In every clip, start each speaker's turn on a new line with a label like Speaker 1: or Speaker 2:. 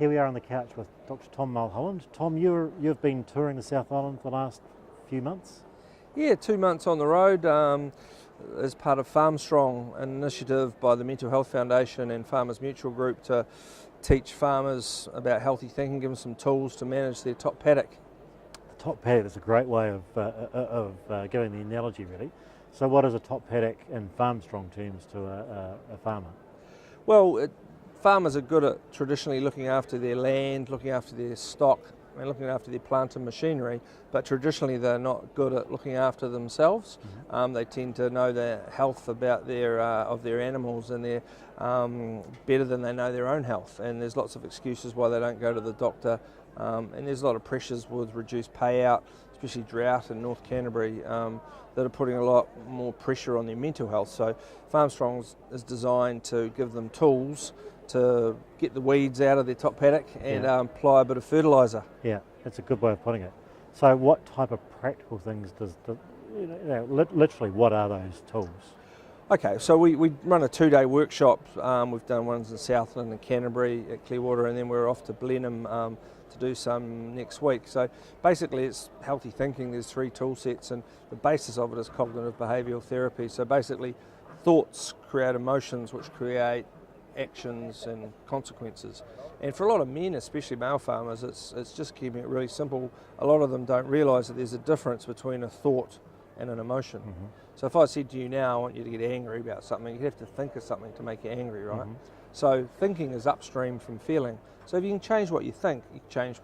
Speaker 1: Here we are on the couch with Dr. Tom Mulholland. Tom, you've been touring the South Island for the last few months?
Speaker 2: Yeah, 2 months on the road as part of Farm Strong, an initiative by the Mental Health Foundation and Farmers Mutual Group to teach farmers about healthy thinking, give them some tools to manage their top paddock.
Speaker 1: The top paddock is a great way of giving the analogy, really. So what is a top paddock in Farm Strong terms to a farmer?
Speaker 2: Well, farmers are good at traditionally looking after their land, looking after their stock, and looking after their plant and machinery, but traditionally they're not good at looking after themselves.
Speaker 1: Mm-hmm.
Speaker 2: They tend to know the health about of their animals and their better than they know their own health, and there's lots of excuses why they don't go to the doctor, and there's a lot of pressures with reduced payout, especially drought in North Canterbury, that are putting a lot more pressure on their mental health. So Farm Strong is designed to give them tools to get the weeds out of their top paddock and apply a bit of fertiliser.
Speaker 1: Yeah, that's a good way of putting it. So what type of practical things literally what are those tools?
Speaker 2: Okay, so we run a 2-day workshop. We've done ones in Southland and Canterbury at Clearwater, and then we're off to Blenheim to do some next week. So basically it's healthy thinking. There's 3 tool sets, and the basis of it is cognitive behavioural therapy. So basically thoughts create emotions, which create actions and consequences. And for a lot of men, especially male farmers, it's just keeping it really simple. A lot of them don't realise that there's a difference between a thought and an emotion. Mm-hmm. So if I said to you now, I want you to get angry about something, you have to think of something to make you angry, right? Mm-hmm. So thinking is upstream from feeling. So if you can change what you think, you can change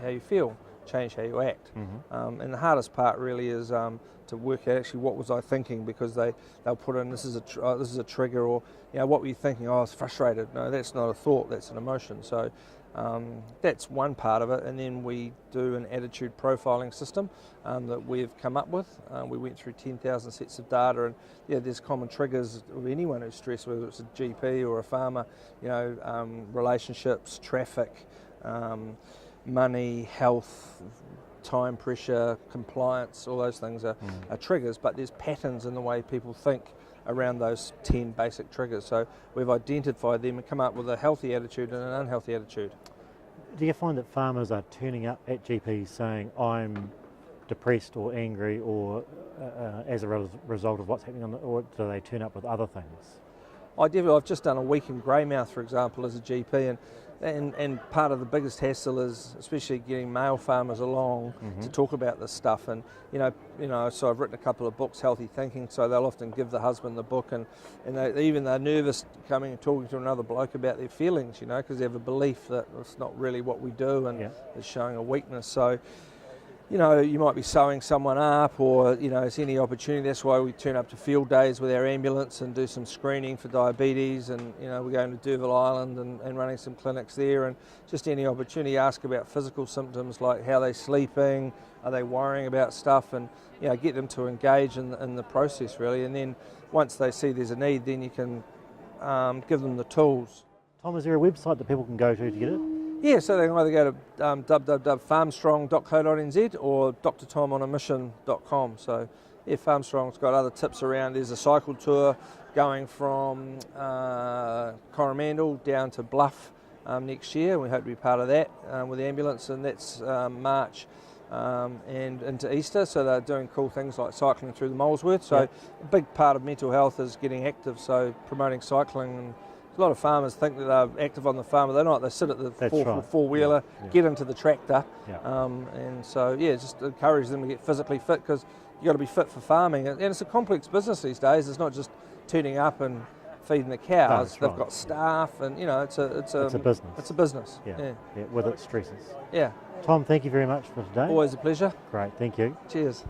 Speaker 2: how you feel, change how you act. Mm-hmm. And the hardest part really is to work out actually what was I thinking, because they'll put in this is a trigger, or what were you thinking? Oh, I was frustrated. No, that's not a thought, that's an emotion. So that's one part of it, and then we do an attitude profiling system that we've come up with. We went through 10,000 sets of data, and there's common triggers of anyone who's stressed, whether it's a GP or a farmer, relationships, traffic, money, health, time pressure, compliance, all those things are triggers, but there's patterns in the way people think around those 10 basic triggers. So we've identified them and come up with a healthy attitude and an unhealthy attitude.
Speaker 1: Do you find that farmers are turning up at GPs saying, I'm depressed or angry, or as a result of what's happening or do they turn up with other things?
Speaker 2: I've just done a week in Greymouth, for example, as a GP, and part of the biggest hassle is especially getting male farmers along to talk about this stuff. And so I've written a couple of books, Healthy Thinking, so they'll often give the husband the book, and they're nervous coming and talking to another bloke about their feelings, because they have a belief that it's not really what we do, and it's showing a weakness. So you might be sewing someone up, or it's any opportunity. That's why we turn up to field days with our ambulance and do some screening for diabetes, and we're going to Durville Island and running some clinics there, and just any opportunity ask about physical symptoms like how they're sleeping, are they worrying about stuff, and get them to engage in the process really. And then once they see there's a need, then you can give them the tools.
Speaker 1: Tom, is there a website that people can go to get it?
Speaker 2: Yeah, so they can either go to www.farmstrong.co.nz or drtomonamission.com. So Farmstrong's got other tips around. There's a cycle tour going from Coromandel down to Bluff next year. We hope to be part of that with the ambulance, and that's March and into Easter. So they're doing cool things like cycling through the Molesworth. So a big part of mental health is getting active, so promoting cycling. And a lot of farmers think that they're active on the farm, but they're not. They sit at the four-wheeler, get into the tractor, and so just encourage them to get physically fit, because you've got to be fit for farming. And it's a complex business these days. It's not just turning up and feeding the cows. They've got staff, and it's a business. It's a business.
Speaker 1: Yeah, with its stresses.
Speaker 2: Yeah.
Speaker 1: Tom, thank you very much for today.
Speaker 2: Always a pleasure.
Speaker 1: Great, thank you.
Speaker 2: Cheers.